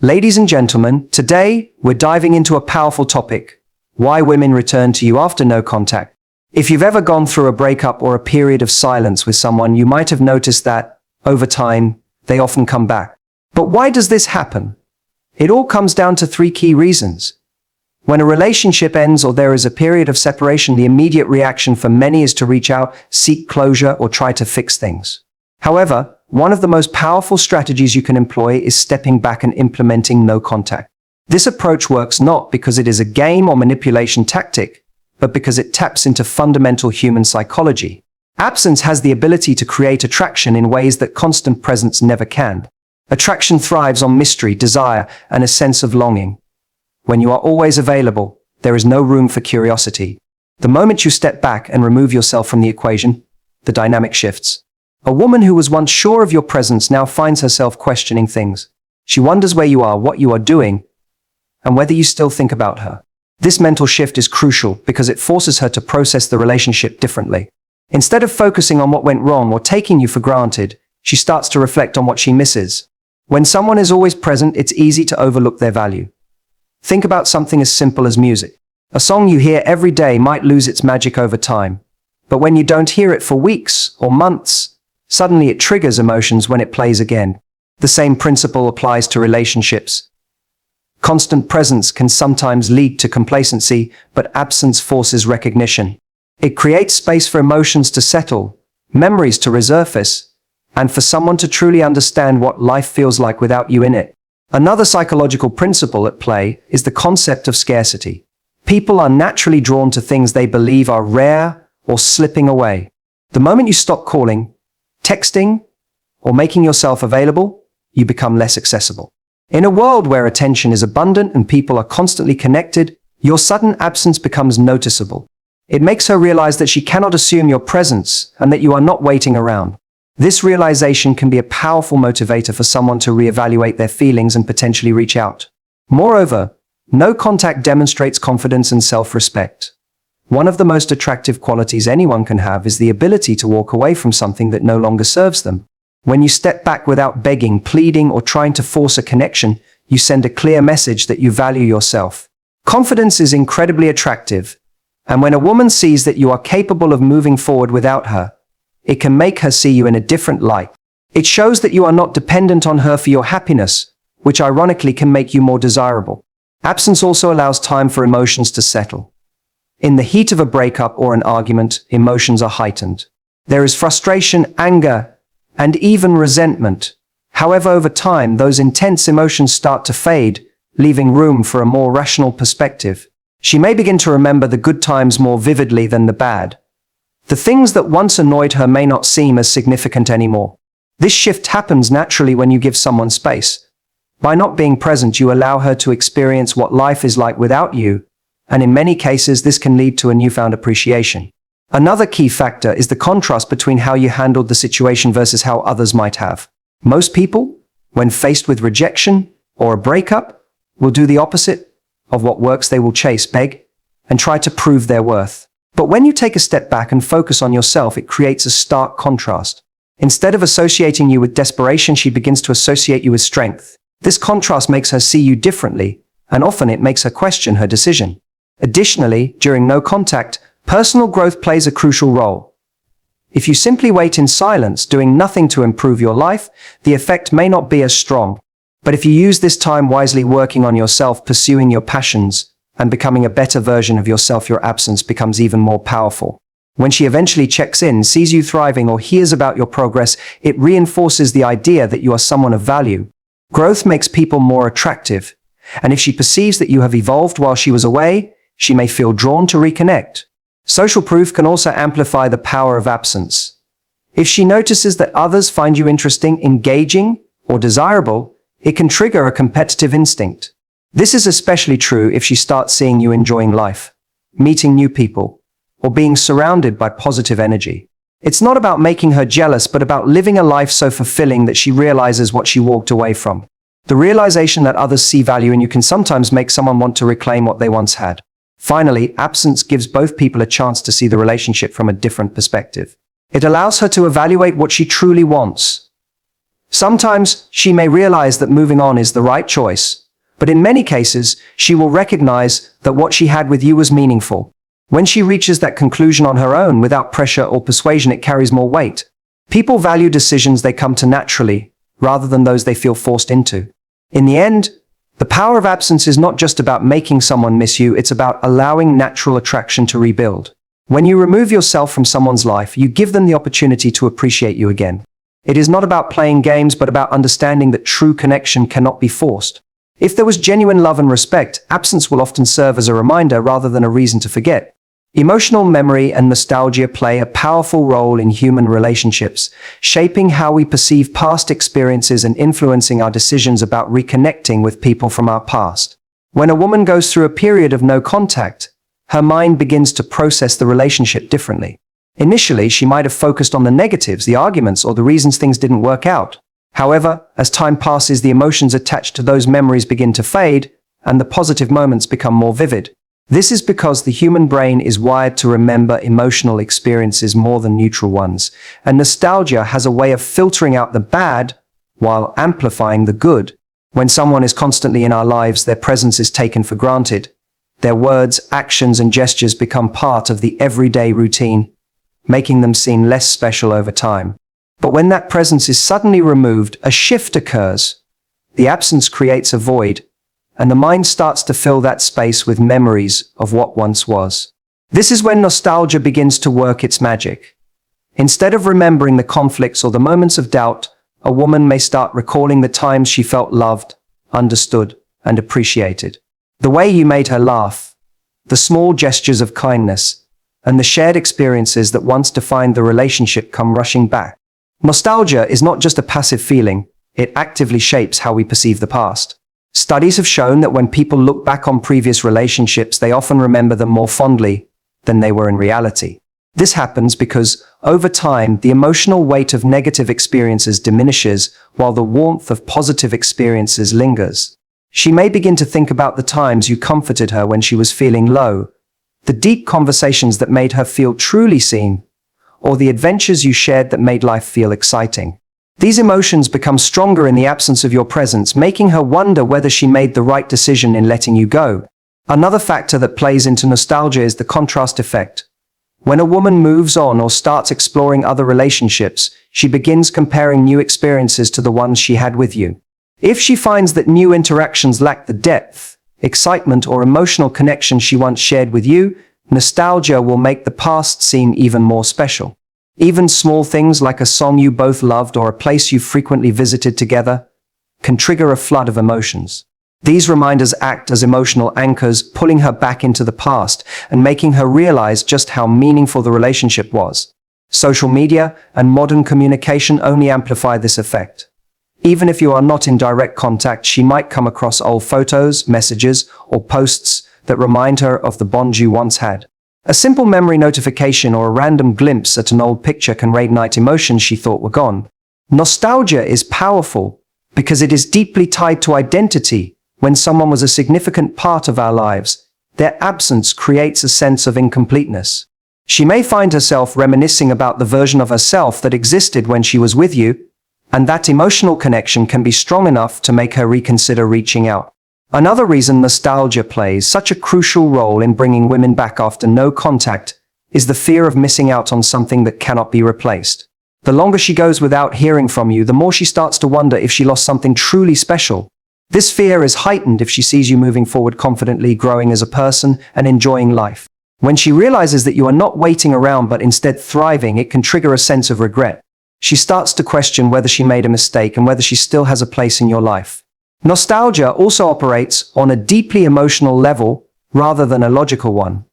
Ladies and gentlemen, today we're diving into a powerful topic: why women return to you after no contact. If you've ever gone through a breakup or a period of silence with someone, you might have noticed that, over time, they often come back. But why does this happen? It all comes down to three key reasons. When a relationship ends or there is a period of separation, the immediate reaction for many is to reach out, seek closure, or try to fix things. However, one of the most powerful strategies you can employ is stepping back and implementing no contact. This approach works not because it is a game or manipulation tactic, but because it taps into fundamental human psychology. Absence has the ability to create attraction in ways that constant presence never can. Attraction thrives on mystery, desire, and a sense of longing. When you are always available, there is no room for curiosity. The moment you step back and remove yourself from the equation, the dynamic shifts. A woman who was once sure of your presence now finds herself questioning things. She wonders where you are, what you are doing, and whether you still think about her. This mental shift is crucial because it forces her to process the relationship differently. Instead of focusing on what went wrong or taking you for granted, she starts to reflect on what she misses. When someone is always present, it's easy to overlook their value. Think about something as simple as music. A song you hear every day might lose its magic over time, but when you don't hear it for weeks or months, suddenly it triggers emotions when it plays again. The same principle applies to relationships. Constant presence can sometimes lead to complacency, but absence forces recognition. It creates space for emotions to settle, memories to resurface, and for someone to truly understand what life feels like without you in it. Another psychological principle at play is the concept of scarcity. People are naturally drawn to things they believe are rare or slipping away. The moment you stop calling, texting, or making yourself available, you become less accessible. In a world where attention is abundant and people are constantly connected, your sudden absence becomes noticeable. It makes her realize that she cannot assume your presence and that you are not waiting around. This realization can be a powerful motivator for someone to reevaluate their feelings and potentially reach out. Moreover, no contact demonstrates confidence and self-respect. One of the most attractive qualities anyone can have is the ability to walk away from something that no longer serves them. When you step back without begging, pleading, or trying to force a connection, you send a clear message that you value yourself. Confidence is incredibly attractive, and when a woman sees that you are capable of moving forward without her, it can make her see you in a different light. It shows that you are not dependent on her for your happiness, which ironically can make you more desirable. Absence also allows time for emotions to settle. In the heat of a breakup or an argument, emotions are heightened. There is frustration, anger, and even resentment. However, over time, those intense emotions start to fade, leaving room for a more rational perspective. She may begin to remember the good times more vividly than the bad. The things that once annoyed her may not seem as significant anymore. This shift happens naturally when you give someone space. By not being present, you allow her to experience what life is like without you, and in many cases, this can lead to a newfound appreciation. Another key factor is the contrast between how you handled the situation versus how others might have. Most people, when faced with rejection or a breakup, will do the opposite of what works. They will chase, beg, and try to prove their worth. But when you take a step back and focus on yourself, it creates a stark contrast. Instead of associating you with desperation, she begins to associate you with strength. This contrast makes her see you differently, and often it makes her question her decision. Additionally, during no contact, personal growth plays a crucial role. If you simply wait in silence, doing nothing to improve your life, the effect may not be as strong. But if you use this time wisely, working on yourself, pursuing your passions, and becoming a better version of yourself, your absence becomes even more powerful. When she eventually checks in, sees you thriving, or hears about your progress, it reinforces the idea that you are someone of value. Growth makes people more attractive, and if she perceives that you have evolved while she was away, she may feel drawn to reconnect. Social proof can also amplify the power of absence. If she notices that others find you interesting, engaging, or desirable, it can trigger a competitive instinct. This is especially true if she starts seeing you enjoying life, meeting new people, or being surrounded by positive energy. It's not about making her jealous, but about living a life so fulfilling that she realizes what she walked away from. The realization that others see value in you can sometimes make someone want to reclaim what they once had. Finally, absence gives both people a chance to see the relationship from a different perspective. It allows her to evaluate what she truly wants. Sometimes she may realize that moving on is the right choice, but in many cases, she will recognize that what she had with you was meaningful. When she reaches that conclusion on her own without pressure or persuasion, it carries more weight. People value decisions they come to naturally, rather than those they feel forced into. In the end, the power of absence is not just about making someone miss you, it's about allowing natural attraction to rebuild. When you remove yourself from someone's life, you give them the opportunity to appreciate you again. It is not about playing games, but about understanding that true connection cannot be forced. If there was genuine love and respect, absence will often serve as a reminder rather than a reason to forget. Emotional memory and nostalgia play a powerful role in human relationships, shaping how we perceive past experiences and influencing our decisions about reconnecting with people from our past. When a woman goes through a period of no contact, her mind begins to process the relationship differently. Initially, she might have focused on the negatives, the arguments, or the reasons things didn't work out. However, as time passes, the emotions attached to those memories begin to fade, and the positive moments become more vivid. This is because the human brain is wired to remember emotional experiences more than neutral ones, and nostalgia has a way of filtering out the bad while amplifying the good. When someone is constantly in our lives, their presence is taken for granted. Their words, actions, and gestures become part of the everyday routine, making them seem less special over time. But when that presence is suddenly removed, a shift occurs. The absence creates a void, and the mind starts to fill that space with memories of what once was. This is when nostalgia begins to work its magic. Instead of remembering the conflicts or the moments of doubt, a woman may start recalling the times she felt loved, understood, and appreciated. The way you made her laugh, the small gestures of kindness, and the shared experiences that once defined the relationship come rushing back. Nostalgia is not just a passive feeling, it actively shapes how we perceive the past. Studies have shown that when people look back on previous relationships, they often remember them more fondly than they were in reality. This happens because, over time, the emotional weight of negative experiences diminishes while the warmth of positive experiences lingers. She may begin to think about the times you comforted her when she was feeling low, the deep conversations that made her feel truly seen, or the adventures you shared that made life feel exciting. These emotions become stronger in the absence of your presence, making her wonder whether she made the right decision in letting you go. Another factor that plays into nostalgia is the contrast effect. When a woman moves on or starts exploring other relationships, she begins comparing new experiences to the ones she had with you. If she finds that new interactions lack the depth, excitement, or emotional connection she once shared with you, nostalgia will make the past seem even more special. Even small things like a song you both loved or a place you frequently visited together can trigger a flood of emotions. These reminders act as emotional anchors, pulling her back into the past and making her realize just how meaningful the relationship was. Social media and modern communication only amplify this effect. Even if you are not in direct contact, she might come across old photos, messages, or posts that remind her of the bond you once had. A simple memory notification or a random glimpse at an old picture can reignite emotions she thought were gone. Nostalgia is powerful because it is deeply tied to identity. When someone was a significant part of our lives, their absence creates a sense of incompleteness. She may find herself reminiscing about the version of herself that existed when she was with you, and that emotional connection can be strong enough to make her reconsider reaching out. Another reason nostalgia plays such a crucial role in bringing women back after no contact is the fear of missing out on something that cannot be replaced. The longer she goes without hearing from you, the more she starts to wonder if she lost something truly special. This fear is heightened if she sees you moving forward confidently, growing as a person, and enjoying life. When she realizes that you are not waiting around but instead thriving, it can trigger a sense of regret. She starts to question whether she made a mistake and whether she still has a place in your life. Nostalgia also operates on a deeply emotional level rather than a logical one.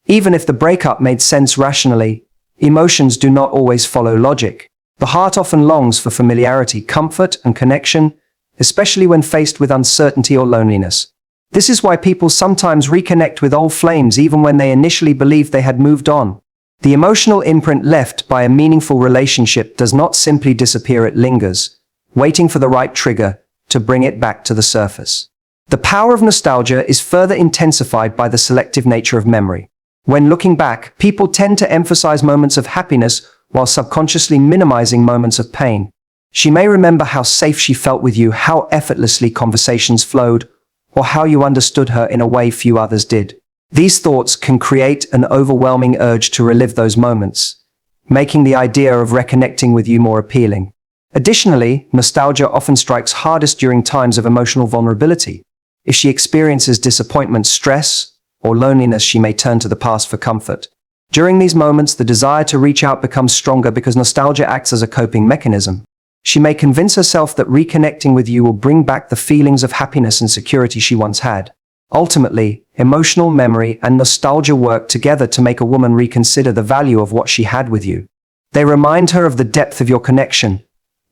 Even if the breakup made sense rationally, emotions do not always follow logic. The heart often longs for familiarity, comfort, and connection, especially when faced with uncertainty or loneliness. This is why people sometimes reconnect with old flames even when they initially believed they had moved on. The emotional imprint left by a meaningful relationship does not simply disappear, it lingers, waiting for the right trigger to bring it back to the surface. The power of nostalgia is further intensified by the selective nature of memory. When looking back, people tend to emphasize moments of happiness while subconsciously minimizing moments of pain. She may remember how safe she felt with you, how effortlessly conversations flowed, or how you understood her in a way few others did. These thoughts can create an overwhelming urge to relive those moments, making the idea of reconnecting with you more appealing. Additionally, nostalgia often strikes hardest during times of emotional vulnerability. If she experiences disappointment, stress, or loneliness, she may turn to the past for comfort. During these moments, the desire to reach out becomes stronger because nostalgia acts as a coping mechanism. She may convince herself that reconnecting with you will bring back the feelings of happiness and security she once had. Ultimately, emotional memory and nostalgia work together to make a woman reconsider the value of what she had with you. They remind her of the depth of your connection,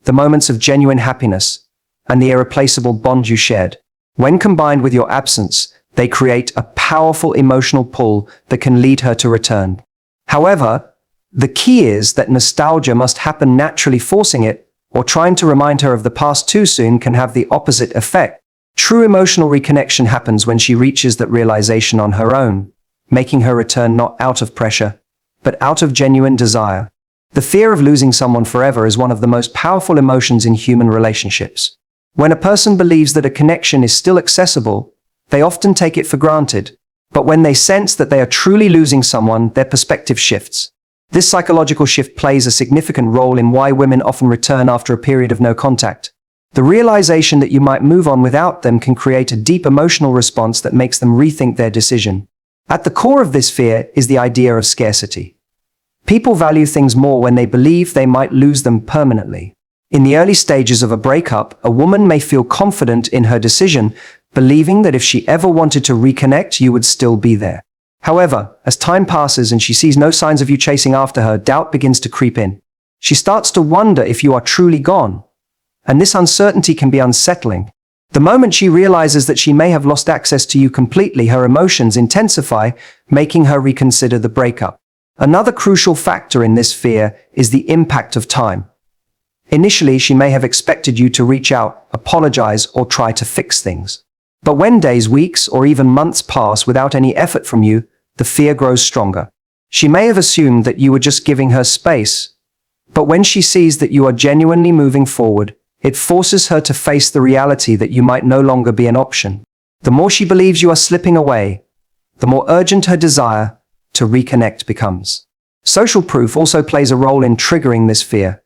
the moments of genuine happiness, and the irreplaceable bond you shared. When combined with your absence, they create a powerful emotional pull that can lead her to return. However, the key is that nostalgia must happen naturally. Forcing it, or trying to remind her of the past too soon, can have the opposite effect. True emotional reconnection happens when she reaches that realization on her own, making her return not out of pressure, but out of genuine desire. The fear of losing someone forever is one of the most powerful emotions in human relationships. When a person believes that a connection is still accessible, they often take it for granted. But when they sense that they are truly losing someone, their perspective shifts. This psychological shift plays a significant role in why women often return after a period of no contact. The realization that you might move on without them can create a deep emotional response that makes them rethink their decision. At the core of this fear is the idea of scarcity. People value things more when they believe they might lose them permanently. In the early stages of a breakup, a woman may feel confident in her decision, believing that if she ever wanted to reconnect, you would still be there. However, as time passes and she sees no signs of you chasing after her, doubt begins to creep in. She starts to wonder if you are truly gone, and this uncertainty can be unsettling. The moment she realizes that she may have lost access to you completely, her emotions intensify, making her reconsider the breakup. Another crucial factor in this fear is the impact of time. Initially, she may have expected you to reach out, apologize, or try to fix things. But when days, weeks, or even months pass without any effort from you, the fear grows stronger. She may have assumed that you were just giving her space, but when she sees that you are genuinely moving forward, it forces her to face the reality that you might no longer be an option. The more she believes you are slipping away, the more urgent her desire to reconnect becomes. Social proof also plays a role in triggering this fear.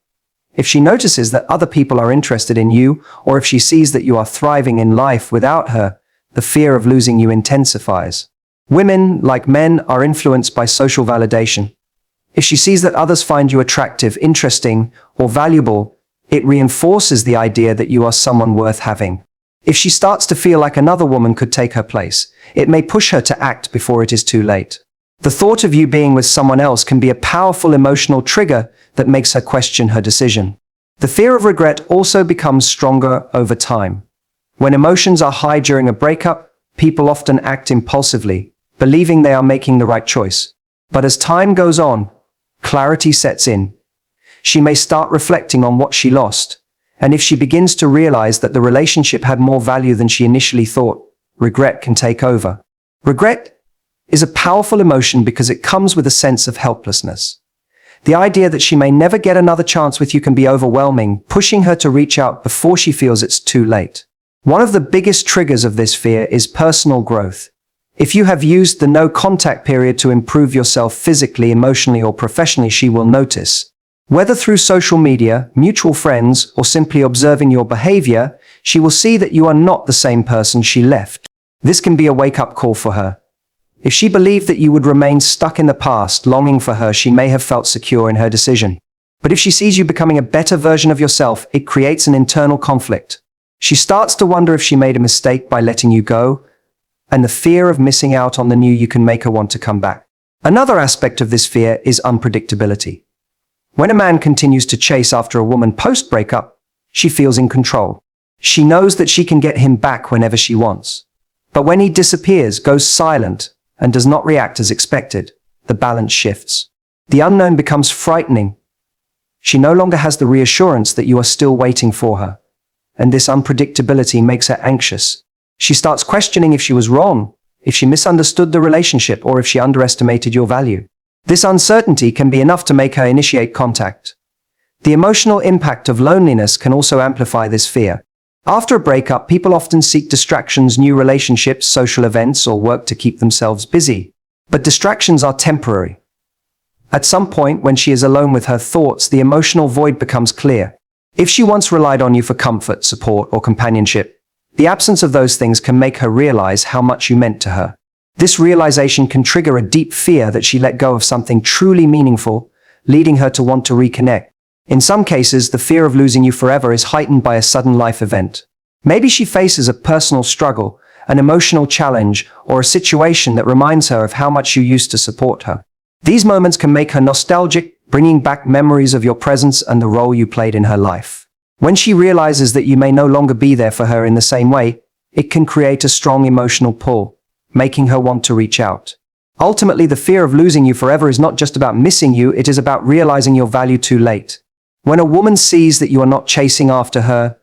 If she notices that other people are interested in you, or if she sees that you are thriving in life without her, the fear of losing you intensifies. Women, like men, are influenced by social validation. If she sees that others find you attractive, interesting, or valuable, it reinforces the idea that you are someone worth having. If she starts to feel like another woman could take her place, it may push her to act before it is too late. The thought of you being with someone else can be a powerful emotional trigger that makes her question her decision. The fear of regret also becomes stronger over time. When emotions are high during a breakup, people often act impulsively, believing they are making the right choice. But as time goes on, clarity sets in. She may start reflecting on what she lost, and if she begins to realize that the relationship had more value than she initially thought, regret can take over. Regret is a powerful emotion because it comes with a sense of helplessness. The idea that she may never get another chance with you can be overwhelming, pushing her to reach out before she feels it's too late. One of the biggest triggers of this fear is personal growth. If you have used the no-contact period to improve yourself physically, emotionally, or professionally, she will notice. Whether through social media, mutual friends, or simply observing your behavior, she will see that you are not the same person she left. This can be a wake-up call for her. If she believed that you would remain stuck in the past, longing for her, she may have felt secure in her decision. But if she sees you becoming a better version of yourself, it creates an internal conflict. She starts to wonder if she made a mistake by letting you go, and the fear of missing out on the new you can make her want to come back. Another aspect of this fear is unpredictability. When a man continues to chase after a woman post-breakup, she feels in control. She knows that she can get him back whenever she wants. But when he disappears, goes silent, and does not react as expected, the balance shifts. The unknown becomes frightening. She no longer has the reassurance that you are still waiting for her, and this unpredictability makes her anxious. She starts questioning if she was wrong, if she misunderstood the relationship, or if she underestimated your value. This uncertainty can be enough to make her initiate contact. The emotional impact of loneliness can also amplify this fear. After a breakup, people often seek distractions, new relationships, social events, or work to keep themselves busy. But distractions are temporary. At some point, when she is alone with her thoughts, the emotional void becomes clear. If she once relied on you for comfort, support, or companionship, the absence of those things can make her realize how much you meant to her. This realization can trigger a deep fear that she let go of something truly meaningful, leading her to want to reconnect. In some cases, the fear of losing you forever is heightened by a sudden life event. Maybe she faces a personal struggle, an emotional challenge, or a situation that reminds her of how much you used to support her. These moments can make her nostalgic, bringing back memories of your presence and the role you played in her life. When she realizes that you may no longer be there for her in the same way, it can create a strong emotional pull, making her want to reach out. Ultimately, the fear of losing you forever is not just about missing you, it is about realizing your value too late. When a woman sees that you are not chasing after her,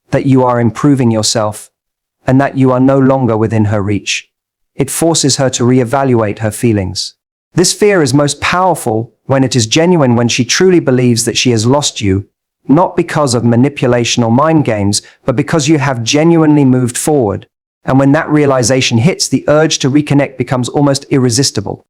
that you are improving yourself, and that you are no longer within her reach, it forces her to reevaluate her feelings. This fear is most powerful when it is genuine, when she truly believes that she has lost you, not because of manipulation or mind games, but because you have genuinely moved forward. And when that realization hits, the urge to reconnect becomes almost irresistible.